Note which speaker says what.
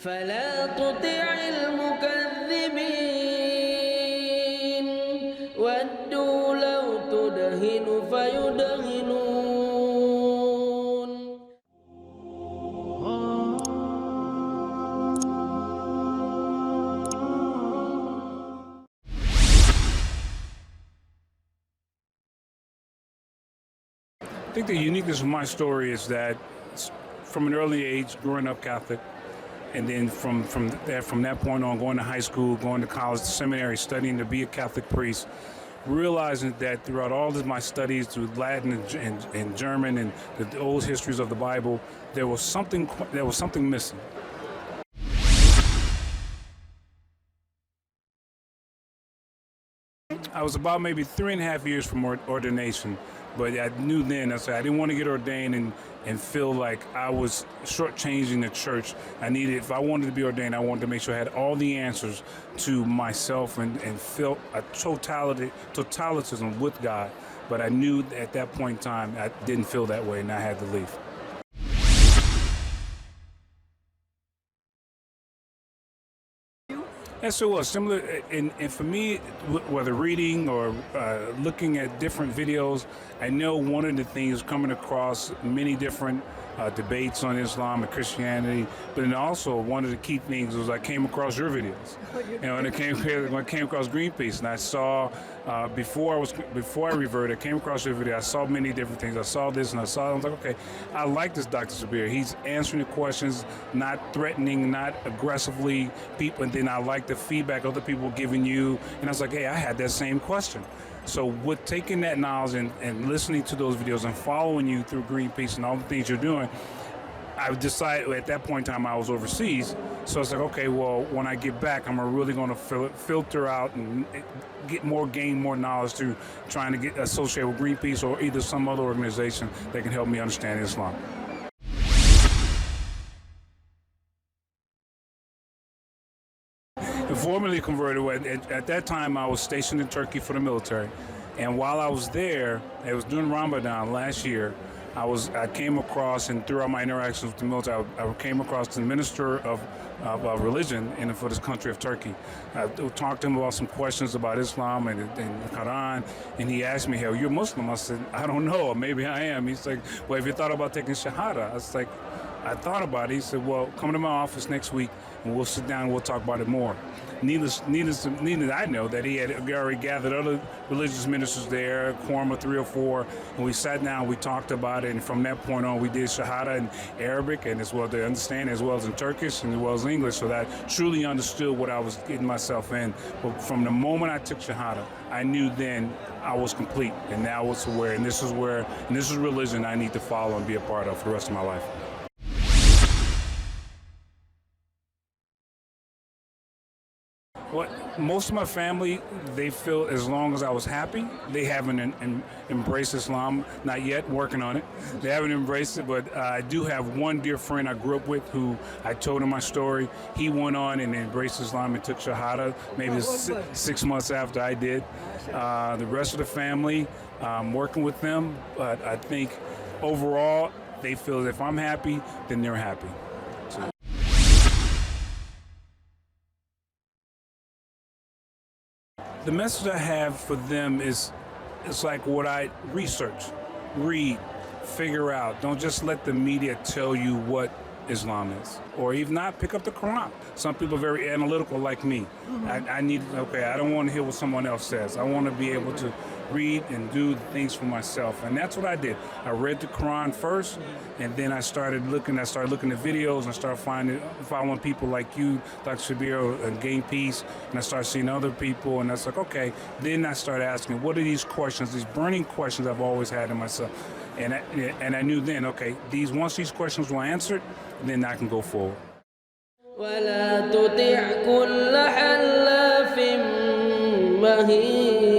Speaker 1: فلا تطع المكذبين ودوا لو تدهن فيدهنون.
Speaker 2: I think the uniqueness of my story is that from an early age, growing up Catholic, and then from that point on, going to high school, going to college, seminary, studying to be a Catholic priest, realizing that throughout all of my studies through Latin and German and the old histories of the Bible, there was something missing. I was about maybe 3.5 years from ordination, but I knew then, I didn't want to get ordained and feel like I was shortchanging the church. If I wanted to be ordained, I wanted to make sure I had all the answers to myself and felt a totalitarianism with God. But I knew at that point in time, I didn't feel that way and I had to leave. Yes, it was similar, and for me, whether reading or looking at different videos, I know one of the things coming across many different debates on Islam and Christianity, but then also one of the key things was I came across your videos. When I came across GainPeace, and I saw before I reverted, I came across your video. I saw many different things. I saw this and I was like, okay, I like this Dr. Sabeel. He's answering the questions, not threatening, not aggressively people. And then I like the feedback other people giving you. And I was like, hey, I had that same question. So with taking that knowledge and listening to those videos and following you through GainPeace and all the things you're doing, I decided at that point in time I was overseas. So it's like, okay, well, when I get back, I'm really going to filter out and gain more knowledge through trying to get associated with GainPeace or either some other organization that can help me understand Islam. Formally converted. At that time, I was stationed in Turkey for the military, and while I was there, it was during Ramadan last year. I came across, and throughout my interactions with the military, I came across the minister of religion for this country of Turkey. I talked to him about some questions about Islam and the Quran, and he asked me, "Hey, are you a Muslim?" I said, "I don't know. Maybe I am." He's like, "Well, have you thought about taking Shahada?" I was like, "I thought about it." He said, "Well, come to my office next week, and we'll sit down and we'll talk about it more." Needless I know that he had already gathered other religious ministers there, a quorum of 3 or 4, and we sat down, we talked about it, and from that point on, we did Shahada in Arabic, and as well to understand, as well as in Turkish, and as well as English, so that I truly understood what I was getting myself in. But from the moment I took Shahada, I knew then I was complete, and now it's aware, and this is religion I need to follow and be a part of for the rest of my life. Well, most of my family, they feel as long as I was happy, they haven't embraced Islam. Not yet, working on it. They haven't embraced it, but I do have one dear friend I grew up with who I told him my story. He went on and embraced Islam and took Shahada maybe 6 months after I did. The rest of the family, I'm working with them, but I think overall, they feel if I'm happy, then they're happy. So. The message I have for them is, it's like what I research, read, figure out. Don't just let the media tell you what Islam is. Or even not, pick up the Quran. Some people are very analytical like me. I don't want to hear what someone else says. I want to be able to read and do things for myself. And that's what I did. I read the Quran first, and then I started looking at videos and started following people like you, Dr. Sabeel, and GainPeace, and I started seeing other people, and I was like, okay. Then I started asking, what are these questions, these burning questions I've always had in myself? And I knew then, okay, once these questions were answered, then I can go forward.
Speaker 1: ولا تطع كل حلاف مهين